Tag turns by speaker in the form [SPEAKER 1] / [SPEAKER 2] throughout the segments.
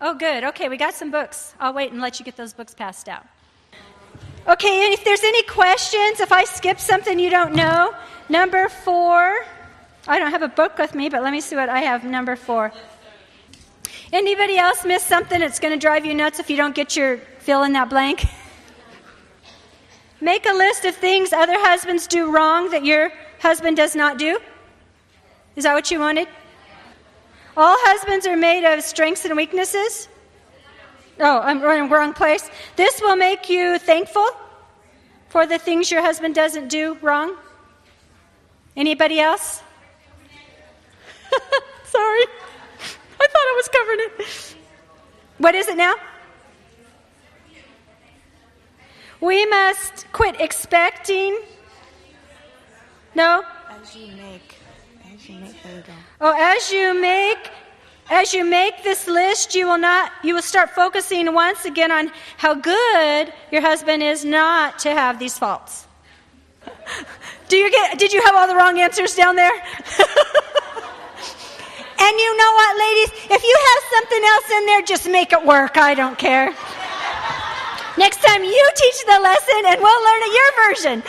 [SPEAKER 1] Oh, good. Okay, we got some books. I'll wait and let you get those books passed out. Okay, and if there's any questions, if I skip something you don't know, number 4. I don't have a book with me, but let me see what I have, number 4. Anybody else miss something that's going to drive you nuts if you don't get your fill in that blank? Make a list of things other husbands do wrong that your husband does not do. Is that what you wanted? All husbands are made of strengths and weaknesses. Oh, I'm in the wrong place. This will make you thankful for the things your husband doesn't do wrong. Anybody else? Sorry. I thought I was covering it. What is it now? We must quit expecting. No?
[SPEAKER 2] As you make, there you go.
[SPEAKER 1] Oh, as you make this list, you will start focusing once again on how good your husband is not to have these faults. Did you have all the wrong answers down there? And you know what, ladies? If you have something else in there, just make it work. I don't care. Next time you teach the lesson and we'll learn at your version.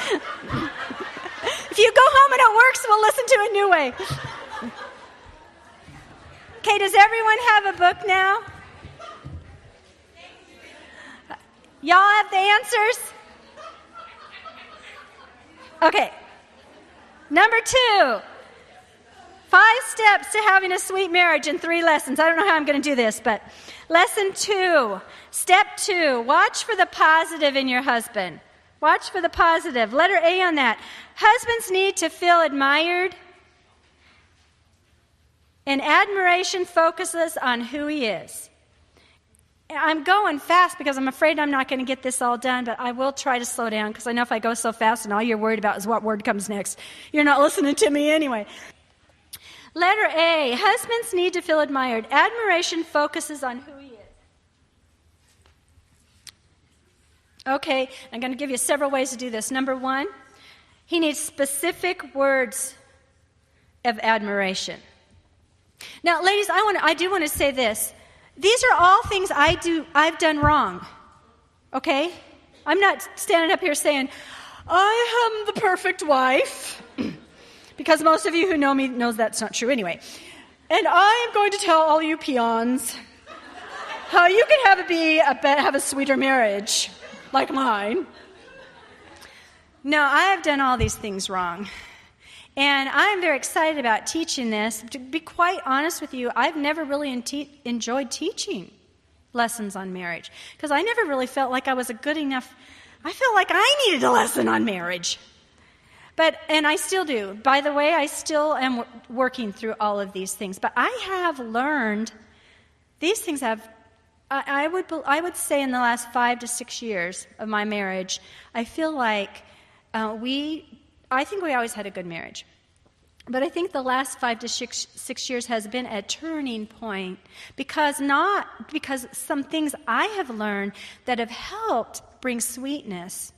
[SPEAKER 1] If you go home and it works, we'll listen to a new way. Okay, does everyone have a book now? Y'all have the answers? Okay. Number 2. 5 steps to having a sweet marriage in 3 lessons. I don't know how I'm going to do this, but lesson 2. Step 2. Watch for the positive in your husband. Watch for the positive. Letter A on that. Husbands need to feel admired. And admiration focuses on who he is. I'm going fast because I'm afraid I'm not going to get this all done, but I will try to slow down because I know if I go so fast and all you're worried about is what word comes next, you're not listening to me anyway. Letter A, husbands need to feel admired. Admiration focuses on who he is. Okay, I'm going to give you several ways to do this. Number 1, he needs specific words of admiration. Now, ladies, I do want to say this. These are all things I've done wrong. Okay? I'm not standing up here saying, I am the perfect wife. Because most of you who know me knows that's not true anyway. And I am going to tell all you peons how you can have a sweeter marriage like mine. No, I have done all these things wrong. And I'm very excited about teaching this. To be quite honest with you, I've never really enjoyed teaching lessons on marriage because I never really felt like I was I felt like I needed a lesson on marriage. And I still do. By the way, I still am working through all of these things. But I have learned, these things I would say in the last 5 to 6 years of my marriage, I feel like I think we always had a good marriage. But I think the last 5 to 6 years has been a turning point because some things I have learned that have helped bring sweetness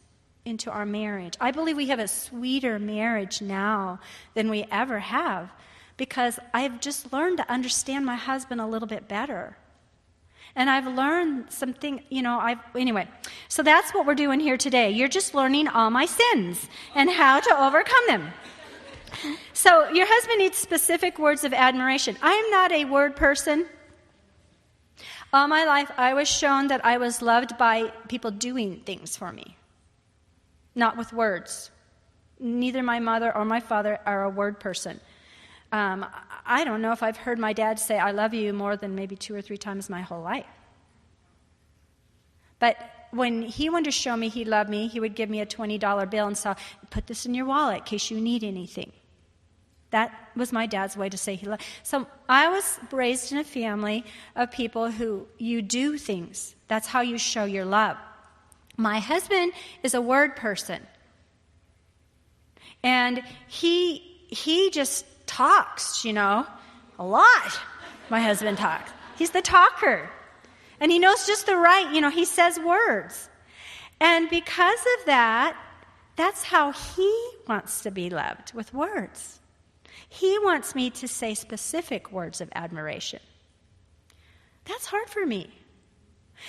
[SPEAKER 1] into our marriage. I believe we have a sweeter marriage now than we ever have because I've just learned to understand my husband a little bit better. And I've learned something, anyway. So that's what we're doing here today. You're just learning all my sins and how to overcome them. So your husband needs specific words of admiration. I am not a word person. All my life, I was shown that I was loved by people doing things for me, not with words. Neither my mother or my father are a word person. I don't know if I've heard my dad say, I love you more than maybe 2 or 3 times my whole life. But when he wanted to show me he loved me, he would give me a $20 bill and say, put this in your wallet in case you need anything. That was my dad's way to say he loved. So I was raised in a family of people who you do things. That's how you show your love. My husband is a word person. And he just talks, a lot. My husband talks. He's the talker. And he knows just the right, he says words. And because of that, that's how he wants to be loved, with words. He wants me to say specific words of admiration. That's hard for me.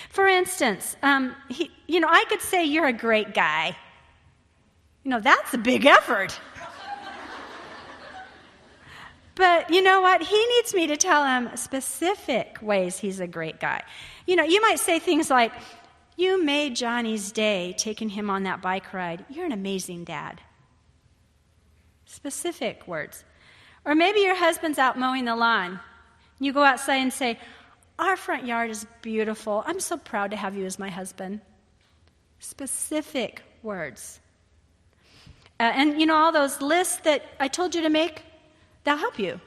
[SPEAKER 1] For instance, I could say, you're a great guy. That's a big effort. But you know what? He needs me to tell him specific ways he's a great guy. You might say things like, you made Johnny's day taking him on that bike ride. You're an amazing dad. Specific words. Or maybe your husband's out mowing the lawn. You go outside and say, our front yard is beautiful. I'm so proud to have you as my husband. Specific words. And all those lists that I told you to make, they'll help you.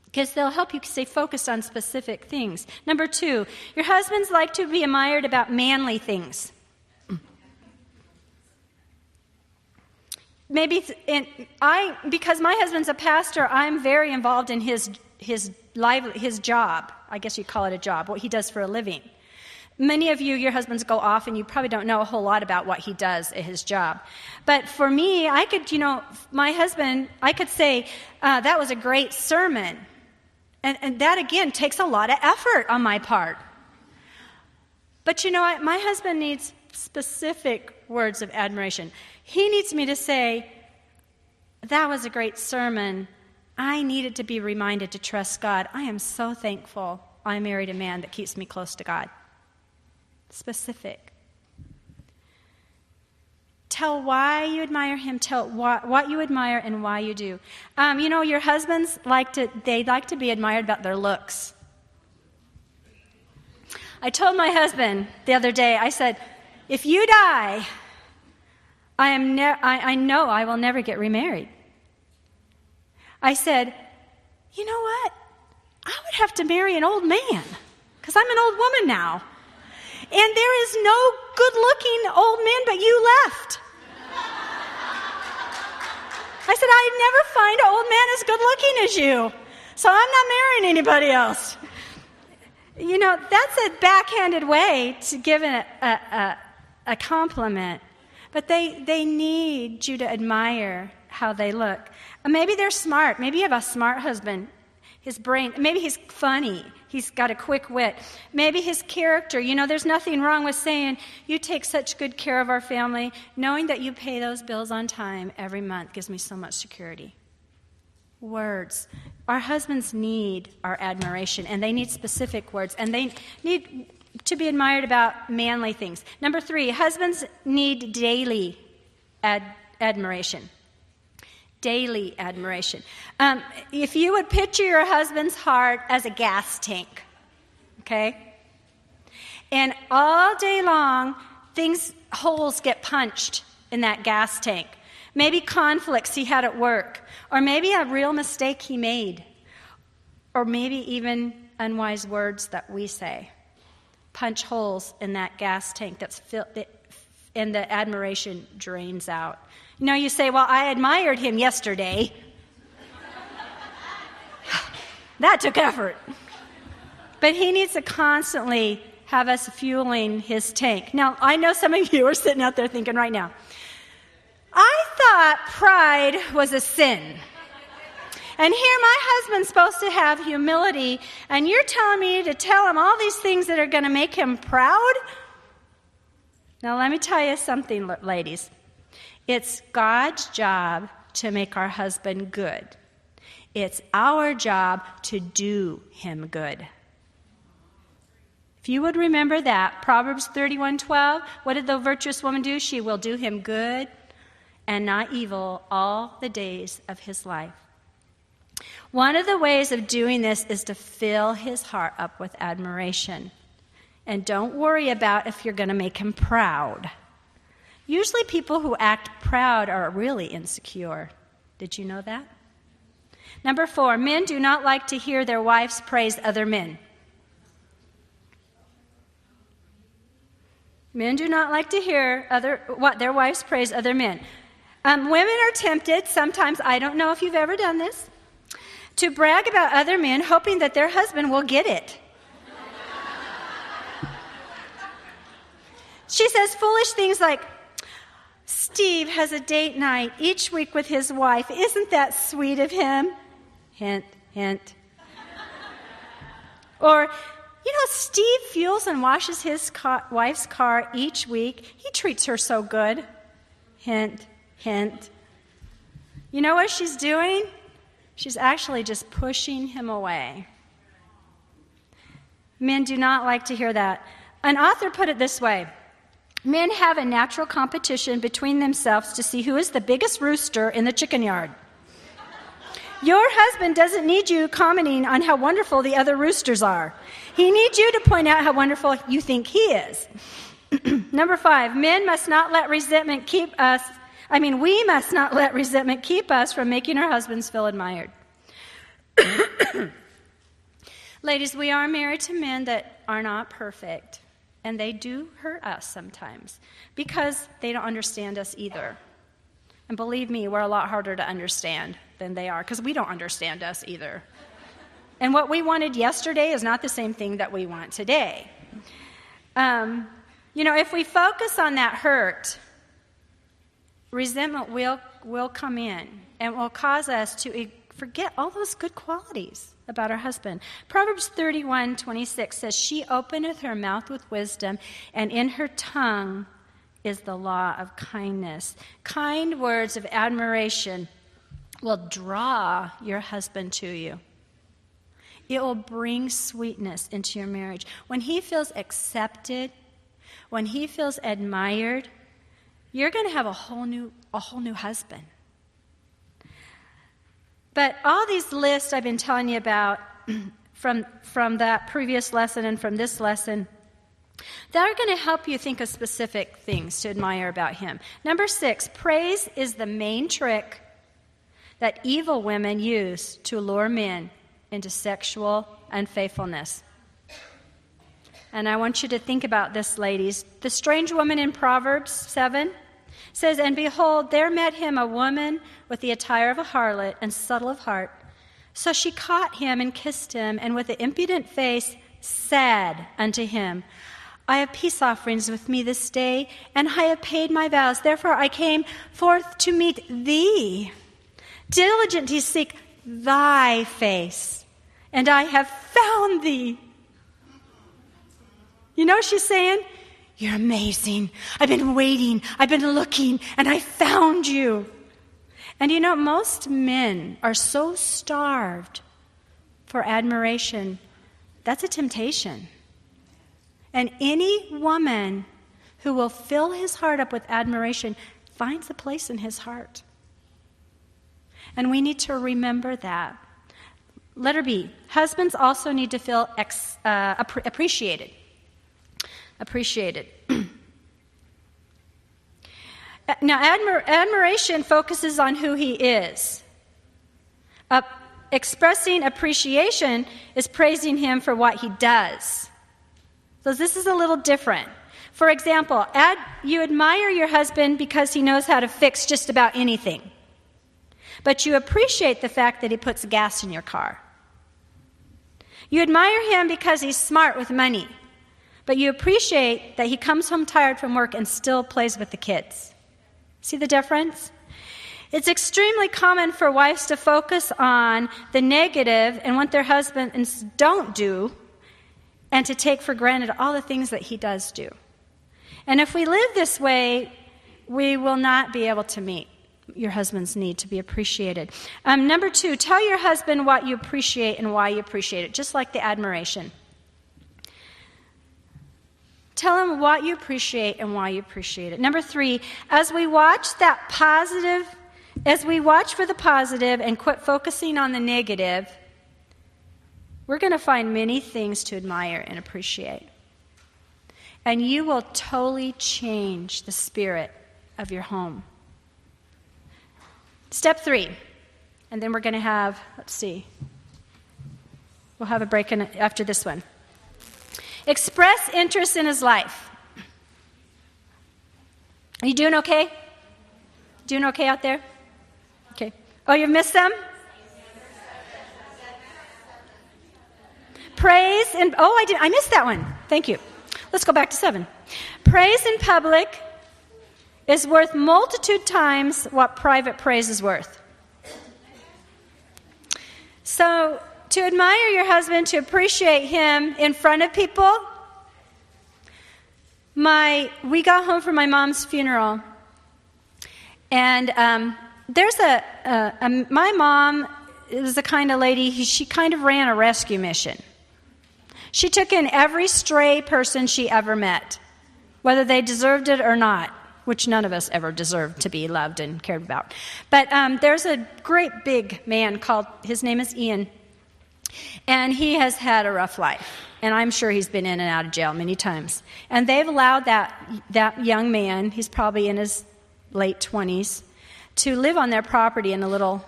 [SPEAKER 1] Because they'll help you stay focused on specific things. Number 2, your husbands like to be admired about manly things. Because my husband's a pastor, I'm very involved in his job. I guess you'd call it a job, what he does for a living. Many of you, your husbands go off and you probably don't know a whole lot about what he does at his job. But for me, my husband, I could say, that was a great sermon. And that, again, takes a lot of effort on my part. But you know what? My husband needs specific words of admiration. He needs me to say, that was a great sermon. I needed to be reminded to trust God. I am so thankful I married a man that keeps me close to God. Specific. Tell why you admire him. Tell what you admire and why you do. Your husbands like to be admired about their looks. I told my husband the other day, I said, if you die, I know I will never get remarried. I said, you know what? I would have to marry an old man because I'm an old woman now. And there is no good-looking old man but you left. I said, I'd never find an old man as good-looking as you. So I'm not marrying anybody else. That's a backhanded way to give a compliment. But they need you to admire how they look. Maybe they're smart. Maybe you have a smart husband. His brain, maybe he's funny. He's got a quick wit. Maybe his character. There's nothing wrong with saying, you take such good care of our family. Knowing that you pay those bills on time every month gives me so much security. Words. Our husbands need our admiration, and they need specific words, and they need to be admired about manly things. Number 3, husbands need daily admiration. Daily admiration. If you would picture your husband's heart as a gas tank, okay? And all day long, holes get punched in that gas tank. Maybe conflicts he had at work, or maybe a real mistake he made, or maybe even unwise words that we say. Punch holes in that gas tank that's filled, and the admiration drains out. You say, well, I admired him yesterday. That took effort. But he needs to constantly have us fueling his tank. Now, I know some of you are sitting out there thinking right now, I thought pride was a sin. And here my husband's supposed to have humility, and you're telling me to tell him all these things that are going to make him proud? Now, let me tell you something, ladies. It's God's job to make our husband good. It's our job to do him good. If you would remember that, Proverbs 31:12, what did the virtuous woman do? She will do him good and not evil all the days of his life. One of the ways of doing this is to fill his heart up with admiration. And don't worry about if you're going to make him proud. Usually people who act proud are really insecure. Did you know that? Number 4, men do not like to hear their wives praise other men. Men do not like to hear their wives praise other men. Women are tempted, sometimes, I don't know if you've ever done this, to brag about other men hoping that their husband will get it. She says foolish things like, Steve has a date night each week with his wife. Isn't that sweet of him? Hint, hint. Or, how Steve fuels and washes his wife's car each week? He treats her so good. Hint, hint. You know what she's doing? She's actually just pushing him away. Men do not like to hear that. An author put it this way: men have a natural competition between themselves to see who is the biggest rooster in the chicken yard. Your husband doesn't need you commenting on how wonderful the other roosters are. He needs you to point out how wonderful you think he is. Number 5, men must not let resentment keep us. We must not let resentment keep us from making our husbands feel admired. Ladies, we are married to men that are not perfect, and they do hurt us sometimes because they don't understand us either. And believe me, we're a lot harder to understand than they are because we don't understand us either. And what we wanted yesterday is not the same thing that we want today. If we focus on that hurt, resentment will come in and will cause us to forget all those good qualities about our husband. Proverbs 31:26 says, "She openeth her mouth with wisdom, and in her tongue is the law of kindness." Kind words of admiration will draw your husband to you. It will bring sweetness into your marriage. When he feels accepted, when he feels admired, you're going to have a whole new husband. But all these lists I've been telling you about from that previous lesson and from this lesson, that are going to help you think of specific things to admire about him. Number 6, praise is the main trick that evil women use to lure men into sexual unfaithfulness. And I want you to think about this, ladies. The strange woman in Proverbs 7 says, "And behold, there met him a woman with the attire of a harlot and subtle of heart. So she caught him and kissed him, and with an impudent face said unto him, I have peace offerings with me this day, and I have paid my vows. Therefore I came forth to meet thee, diligent to seek thy face, and I have found thee." You know what she's saying? You're amazing. I've been waiting. I've been looking, and I found you. And you know, most men are so starved for admiration. That's a temptation. And any woman who will fill his heart up with admiration finds a place in his heart. And we need to remember that. Letter B, husbands also need to feel appreciated. Appreciated. Now, admiration focuses on who he is. Expressing appreciation is praising him for what he does. So this is a little different. For example, you admire your husband because he knows how to fix just about anything. But you appreciate the fact that he puts gas in your car. You admire him because he's smart with money. But you appreciate that he comes home tired from work and still plays with the kids. See the difference? It's extremely common for wives to focus on the negative and what their husbands don't do, and to take for granted all the things that he does do. And if we live this way, we will not be able to meet your husband's need to be appreciated. Number 2, tell your husband what you appreciate and why you appreciate it, just like the admiration. Tell him what you appreciate and why you appreciate it. Number 3, as we watch for the positive and quit focusing on the negative, we're going to find many things to admire and appreciate. And you will totally change the spirit of your home. Step 3, and then we're going to have, we'll have a break after this one. Express interest in his life. Are you doing okay? Doing okay out there? Okay. Oh, you missed them? Praise and I missed that one. Thank you. Let's go back to 7. Praise in public is worth multitude times what private praise is worth. So, to admire your husband, to appreciate him in front of people. We got home from my mom's funeral, and my mom is the kind of lady, she kind of ran a rescue mission. She took in every stray person she ever met, whether they deserved it or not, which none of us ever deserved to be loved and cared about. But there's a great big man his name is Ian, and he has had a rough life, and I'm sure he's been in and out of jail many times. And they've allowed that young man, he's probably in his late 20s, to live on their property in a little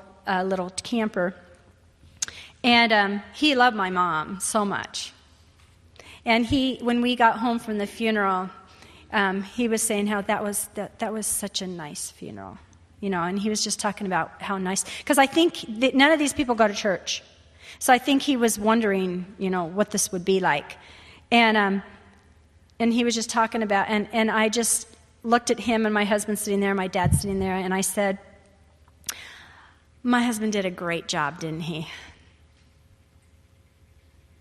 [SPEAKER 1] camper. And he loved my mom so much. And when we got home from the funeral, he was saying how that was such a nice funeral, and he was just talking about how nice, because I think that none of these people go to church. So I think he was wondering, what this would be like. And he was just talking about, and I just looked at him and my husband sitting there, my dad sitting there, and I said, my husband did a great job, didn't he?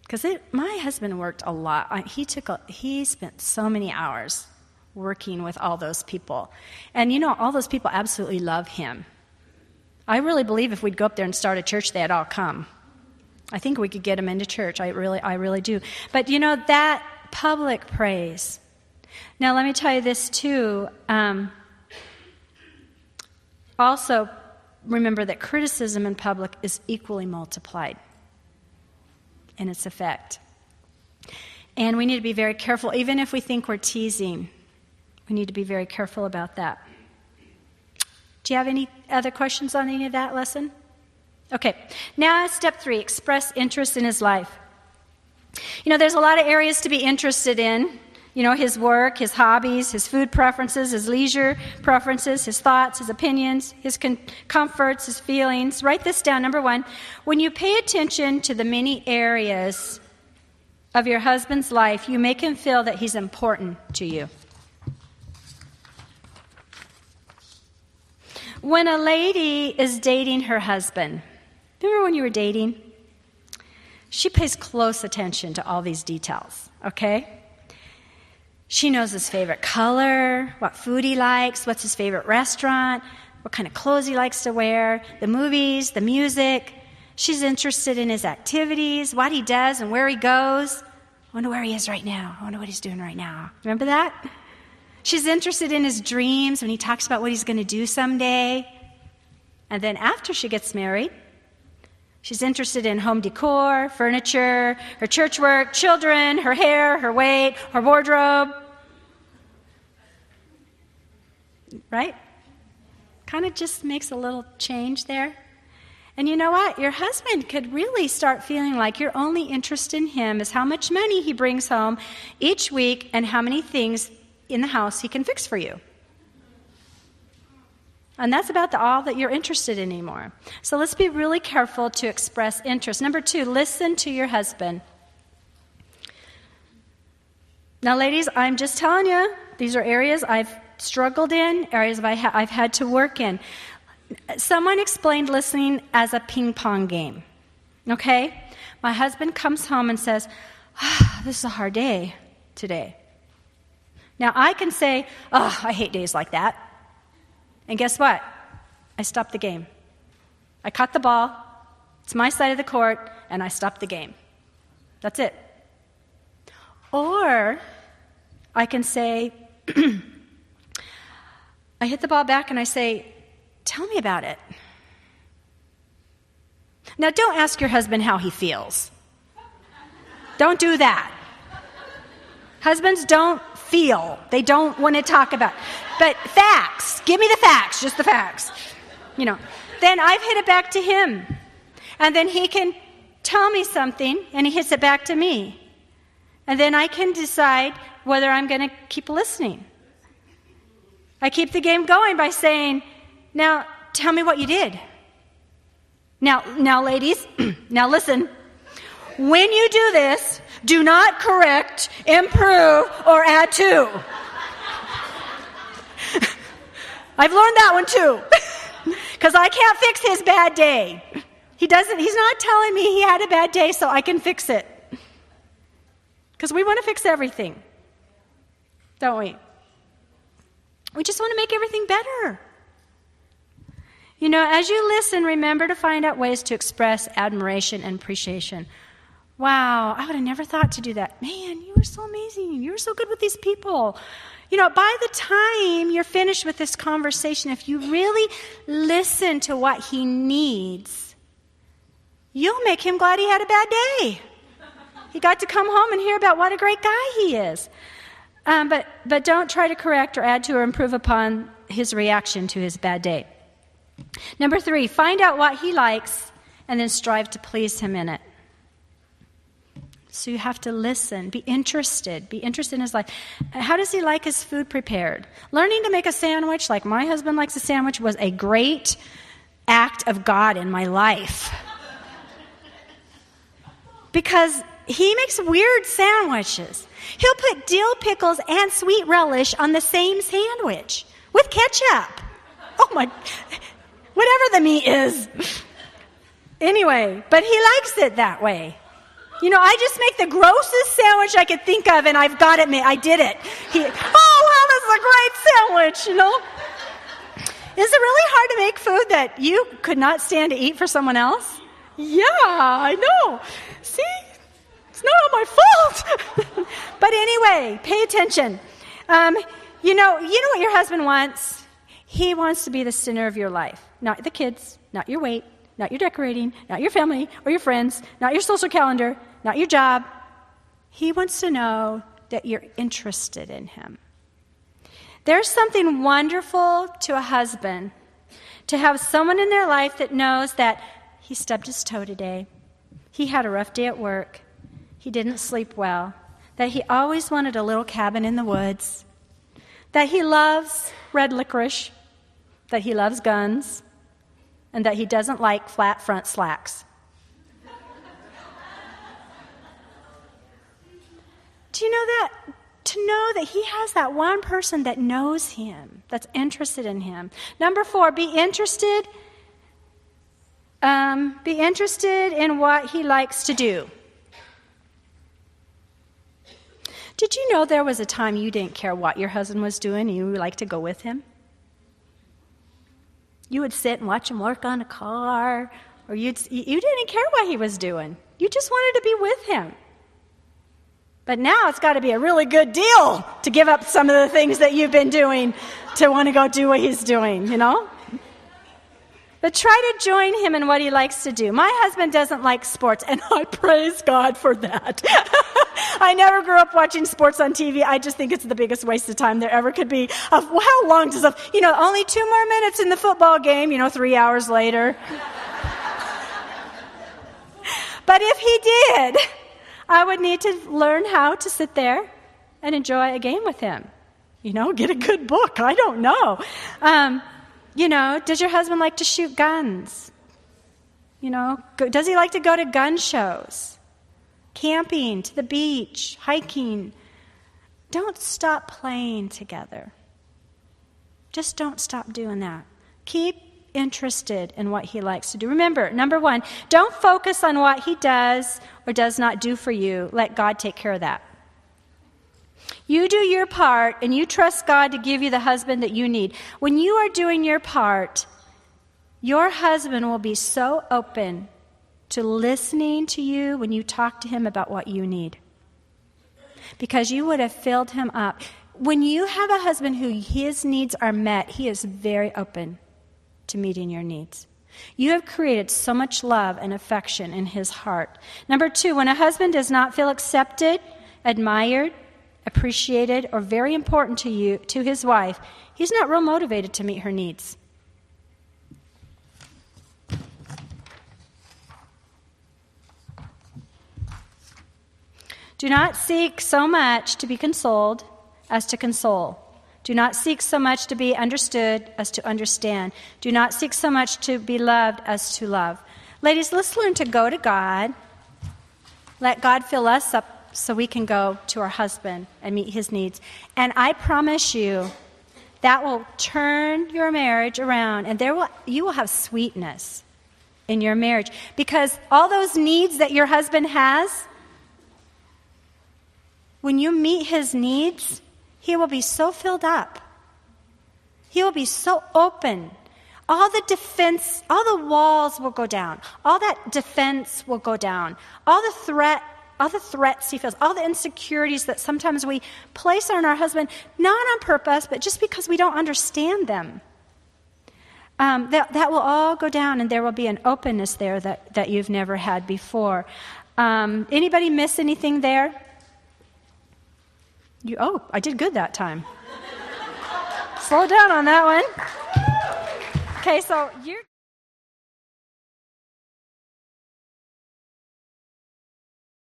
[SPEAKER 1] Because my husband worked a lot. He spent so many hours working with all those people. And all those people absolutely love him. I really believe if we'd go up there and start a church, they'd all come. I think we could get them into church. I really do. But that public praise. Now let me tell you this too. Also, remember that criticism in public is equally multiplied in its effect. And we need to be very careful, even if we think we're teasing. We need to be very careful about that. Do you have any other questions on any of that lesson? Okay, now step 3, express interest in his life. There's a lot of areas to be interested in. His work, his hobbies, his food preferences, his leisure preferences, his thoughts, his opinions, his comforts, his feelings. Write this down. Number 1, when you pay attention to the many areas of your husband's life, you make him feel that he's important to you. When a lady is dating her husband, remember when you were dating? She pays close attention to all these details, okay? She knows his favorite color, what food he likes, what's his favorite restaurant, what kind of clothes he likes to wear, the movies, the music. She's interested in his activities, what he does and where he goes. I wonder where he is right now. I wonder what he's doing right now. Remember that? She's interested in his dreams when he talks about what he's going to do someday. And then after she gets married, she's interested in home decor, furniture, her church work, children, her hair, her weight, her wardrobe. Right? Kind of just makes a little change there. And you know what? Your husband could really start feeling like your only interest in him is how much money he brings home each week and how many things in the house he can fix for you. And that's about all that you're interested in anymore. So let's be really careful to express interest. Number 2, listen to your husband. Now, ladies, I'm just telling you, these are areas I've struggled in, areas I've had to work in. Someone explained listening as a ping pong game. Okay? My husband comes home and says, this is a hard day today. Now, I can say, I hate days like that. And guess what? I stopped the game. I caught the ball. It's my side of the court, and I stopped the game. That's it. Or I can say, I hit the ball back and I say, tell me about it. Now, don't ask your husband how he feels. Don't do that. Husbands don't feel. They don't want to talk about. But facts. Give me the facts. Just the facts. Then I've hit it back to him. And then he can tell me something, and he hits it back to me. And then I can decide whether I'm going to keep listening. I keep the game going by saying, now, tell me what you did. Now, ladies, now listen. When you do this, do not correct, improve, or add to. I've learned that one too. Because I can't fix his bad day. He's not telling me he had a bad day so I can fix it. Because we want to fix everything, don't we? We just want to make everything better. You know, as you listen, remember to find out ways to express admiration and appreciation. Wow, I would have never thought to do that. Man, you were so amazing. You were so good with these people. You know, by the time you're finished with this conversation, if you really listen to what he needs, you'll make him glad he had a bad day. He got to come home and hear about what a great guy he is. But don't try to correct or add to or improve upon his reaction to his bad day. Number 3, find out what he likes and then strive to please him in it. So you have to listen, be interested in his life. How does he like his food prepared? Learning to make a sandwich like my husband likes a sandwich was a great act of God in my life. Because he makes weird sandwiches. He'll put dill pickles and sweet relish on the same sandwich with ketchup. Oh my, whatever the meat is. Anyway, but he likes it that way. You know, I just make the grossest sandwich I could think of, and I've got it made. I did it. Oh, wow, this is a great sandwich, you know. Is it really hard to make food that you could not stand to eat for someone else? Yeah, I know. See? It's not all my fault. But anyway, pay attention. You know what your husband wants? He wants to be the center of your life. Not the kids, not your weight, not your decorating, not your family or your friends, not your social calendar, not your job. He wants to know that you're interested in him. There's something wonderful to a husband to have someone in their life that knows that he stubbed his toe today, he had a rough day at work, he didn't sleep well, that he always wanted a little cabin in the woods, that he loves red licorice, that he loves guns, and that he doesn't like flat front slacks. Do you know that? To know that he has that one person that knows him, that's interested in him. Number 4, be interested in what he likes to do. Did you know there was a time you didn't care what your husband was doing and you would like to go with him? You would sit and watch him work on a car, or you didn't care what he was doing. You just wanted to be with him. But now it's got to be a really good deal to give up some of the things that you've been doing to want to go do what he's doing, you know? But try to join him in what he likes to do. My husband doesn't like sports, and I praise God for that. I never grew up watching sports on TV. I just think it's the biggest waste of time there ever could be. How long does only 2 more minutes in the football game, 3 hours later. But if he did, I would need to learn how to sit there and enjoy a game with him. Get a good book. I don't know. Does your husband like to shoot guns? Does he like to go to gun shows? Camping, to the beach, hiking? Don't stop playing together. Just don't stop doing that. Keep interested in what he likes to do. Remember, number 1, don't focus on what he does or does not do for you. Let God take care of that. You do your part, and you trust God to give you the husband that you need. When you are doing your part, your husband will be so open to listening to you when you talk to him about what you need, because you would have filled him up. When you have a husband who his needs are met, he is very open to meeting your needs. You have created so much love and affection in his heart. Number 2, when a husband does not feel accepted, admired, appreciated, or very important to his wife, he's not real motivated to meet her needs. Do not seek so much to be consoled as to console. Do not seek so much to be understood as to understand. Do not seek so much to be loved as to love. Ladies, let's learn to go to God. Let God fill us up so we can go to our husband and meet his needs. And I promise you, that will turn your marriage around, and you will have sweetness in your marriage. Because all those needs that your husband has, when you meet his needs, he will be so filled up. He will be so open. All the defense, all the walls will go down. All that defense will go down. All the threats he feels, all the insecurities that sometimes we place on our husband, not on purpose, but just because we don't understand them. That will all go down, and there will be an openness there that you've never had before. Anybody miss anything there? I did good that time. Slow down on that one. Okay, so you're